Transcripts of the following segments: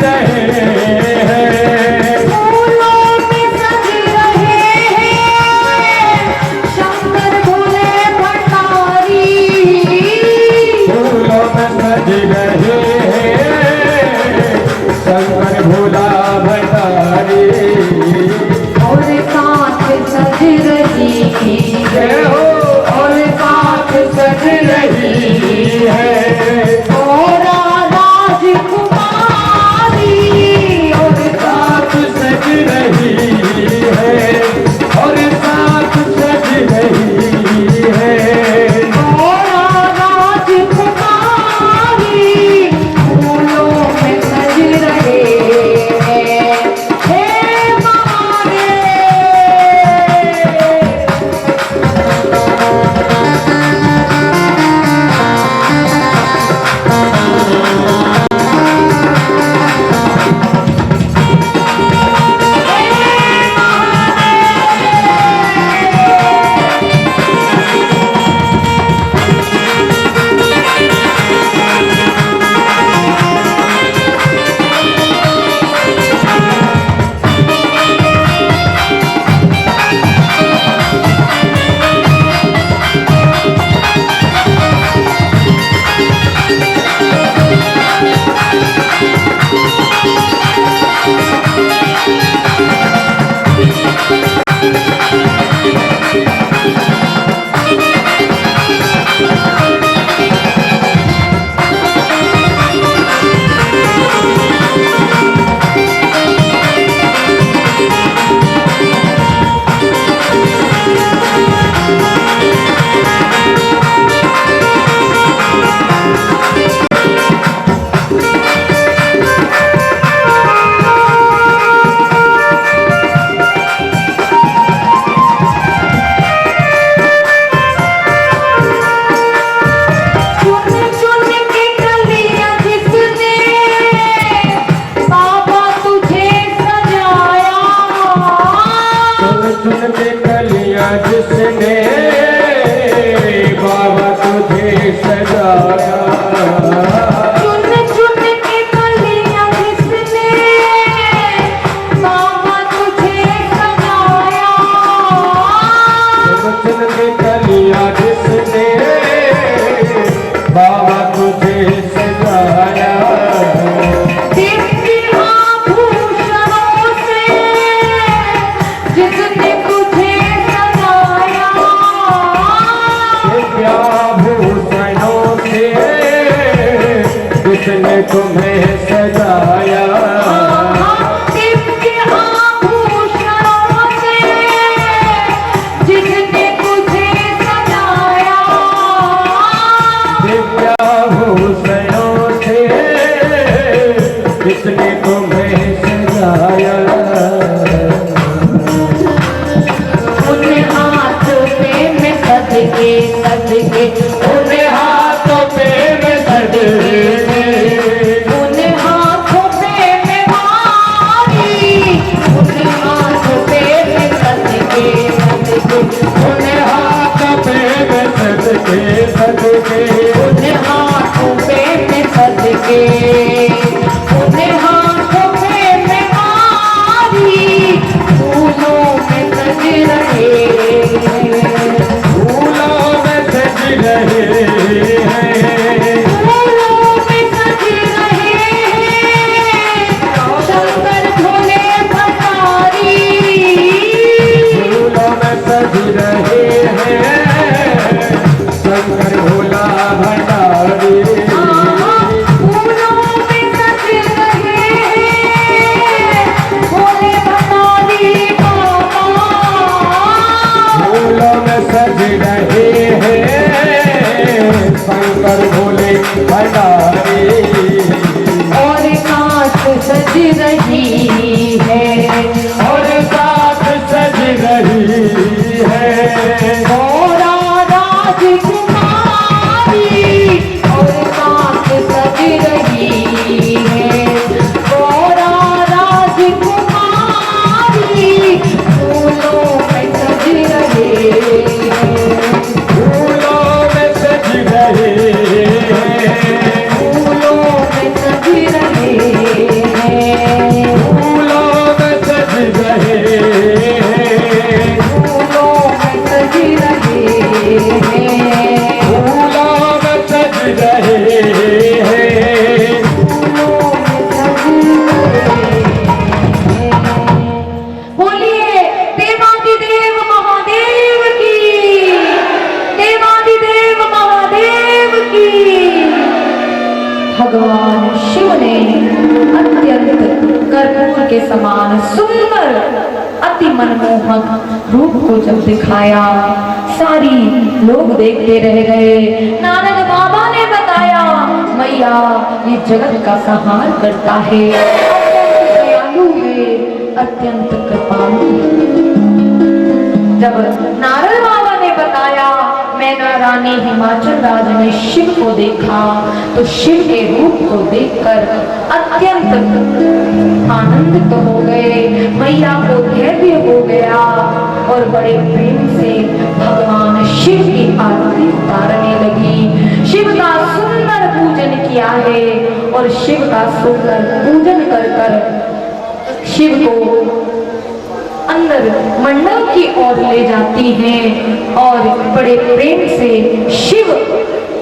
रहे हैं, फूलों में सज रहे तुम्हें सजाया दिव्य आभूषणों से जिसने तुझे सजाया, दिव्य आभूषणों से जिसने तुम्हें सजाया। उन हाथों पे मैं सदके सदके, उन हाथों पे मैं सदके, उन हाथों पे मैं सदके, उन हाथों पे मैं मारी फूलों में सज रहे हैं, फूलों में सज रहे हैं, फूलों में सज रहे हैं शंकर भोले भंडारी, फूलों में सज रहे हैं शंकर भोला भंडारी। फूलों में सज रहे हैं भोले भंडारी बाबा, फूलों में सज रहे हैं शंकर भोले भंडारी। और कांच सज रही है, और कांच सज रही है गौरा राजकुमारी, और कांच सज रही है गौरा राजकुमारी, फूलों में सज रहे हैं, फूलों में सज रहे हैं, फूलों में सज रहे हैं, फूलों में सज रहे हैं, फूलों में सज रहे हैं, फूलों में सज रहे हैं। फूलों में सज रहे हैं। बोलिए देवाधिदेव महादेव की, देवाधिदेव महादेव की। भगवान शिव ने अत्यंत कर्पूर के समान सुंदर अति मनमोहक रूप को जब दिखाया, सारी लोग देखते रह गए। नारद बाबा ने बताया, मैया ये जगत का संहार करता है, अत्यंत दयालु है, अत्यंत कृपालु है। जब नारद बाबा ने बताया, मैना रानी हिमाचल राज्य में शिव को देखा, तो शिव के रूप को देखकर अत्यंत आनंदित हो गए, मैया को धैर्य हो गया और बड़े प्रेम से भगवान शिव की आरती उतारने लगी। शिव का सुंदर पूजन किया है और शिव का सुंदर पूजन कर कर शिव को अंदर मंडल की ओर ले जाती हैं और बड़े प्रेम से शिव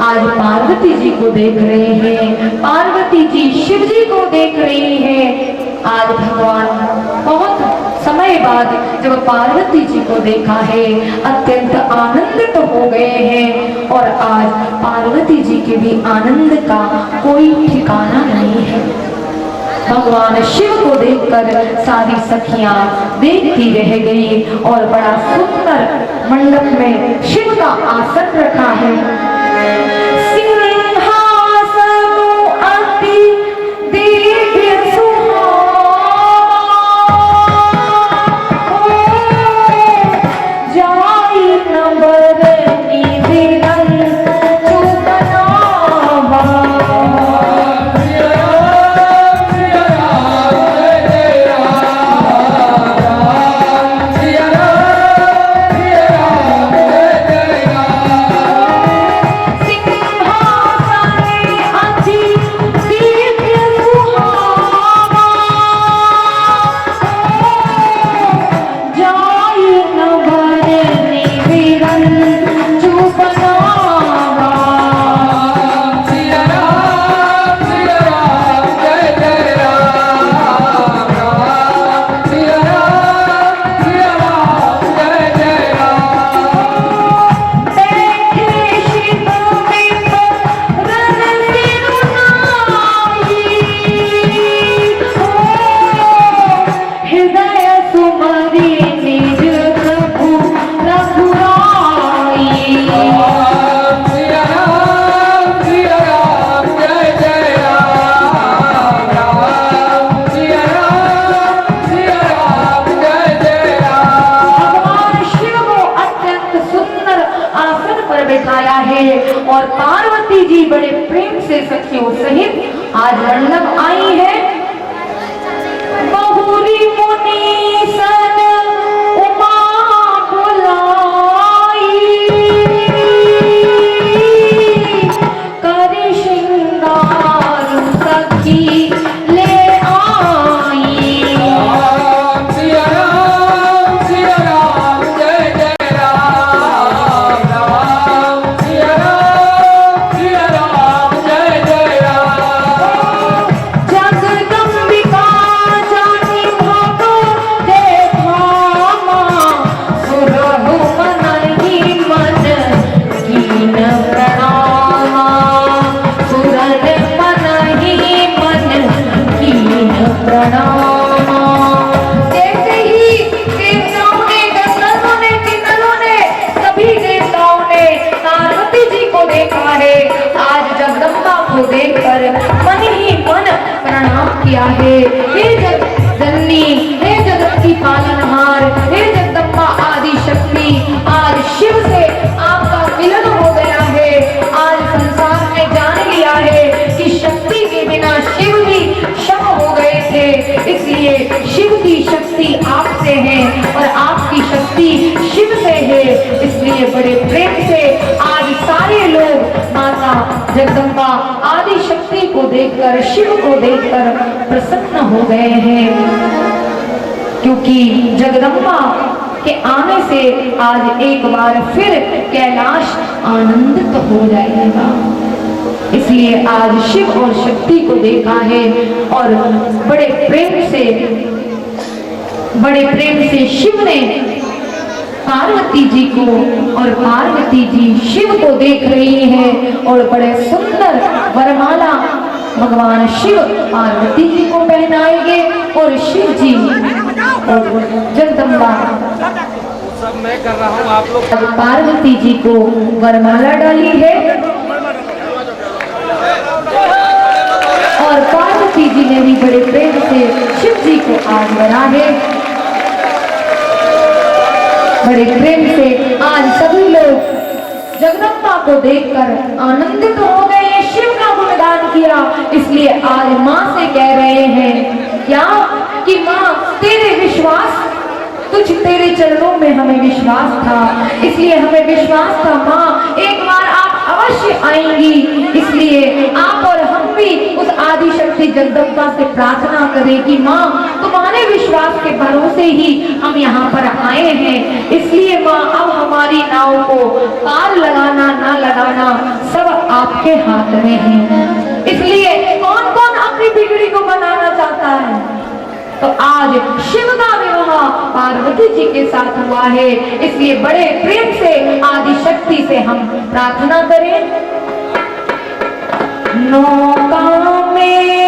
आज पार्वती जी को देख रहे हैं, पार्वती जी शिव जी को देख रही हैं। आज भगवान बहुत समय समय बाद जब पार्वती जी को देखा है अत्यंत आनंदित हो गए हैं और आज पार्वती जी के भी आनंद का कोई ठिकाना नहीं है। भगवान शिव को देखकर सारी सखियां देखती रह गई और बड़ा सुंदर मंडप में शिव का आसन रखा है। और पार्वती जी बड़े प्रेम से सखियों सहित आज मंडप आई है। बहुरी मुनि सन उमा बुलाई कर श्रृंगार सखी ले आई। सिया राम जय जय राम राम सिया राम जय जय राम। जगदम्बिका जानी भागो देखा सुरहु मनहि मन कीन प्रणामा सुरन मनहि मन कीन प्रणामा। जैसे ही देवताओं ने गंधर्वों ने किन्नरों ने सभी देवताओं ने पार्वती जी को देखा है, आज जगदम्बा को देखकर मन ही मन प्रणाम किया है। हे जननी, हे जगत की पालनहार, हे जगदम्बा आदि शक्ति, आज शिव से आपका मिलन हो गया है। आज संसार में जान लिया है कि शक्ति के बिना शिव भी शव हो गए थे, इसलिए शिव की शक्ति आपसे है और आपकी शक्ति शिव से है। इसलिए बड़े प्रेम से आज सारे लोग माता जगदम्बा आदि शक्ति को देखकर, शिव को देखकर प्रसन्न हो गए हैं, क्योंकि जगदम्बा के आने से आज एक बार फिर कैलाश आनंदित हो जाएगा। इसलिए आज शिव और शक्ति को देखा है और बड़े प्रेम से शिव ने पार्वती जी को और पार्वती जी शिव को देख रही है और बड़े सुंदर वरमाला भगवान शिव पार्वती जी को पहनाएंगे और शिव जी और जगदम्बा सब मैं कर रहा हूँ, आप लोग पार्वती जी को वरमाला डाली है और पार्वती जी ने भी बड़े प्रेम से शिव जी को आज वरा है। बड़े प्रेम से आज सभी लोग जगदम्बा को देखकर आनंदित हो गए, शिव का गुणगान किया। इसलिए आज माँ से कह रहे हैं क्या कि माँ तेरे विश्वास, तेरे चरणों में हमें विश्वास था, इसलिए हमें विश्वास था माँ एक बार आप अवश्य आएंगी। इसलिए आप और हम भी उस आदि शक्ति जगदम्बा से प्रार्थना करें कि माँ तुम्हारे विश्वास के भरोसे ही हम यहाँ पर आए हैं। इसलिए माँ अब हमारी नाव को पार लगाना ना लगाना सब आपके हाथ में है। इसलिए कौन कौन अपनी बिगड़ी को बनाना चाहता है, तो आज शिव का विवाह विवाह पार्वती जी के साथ हुआ है, इसलिए बड़े प्रेम से आदि शक्ति से हम प्रार्थना करें। नौका में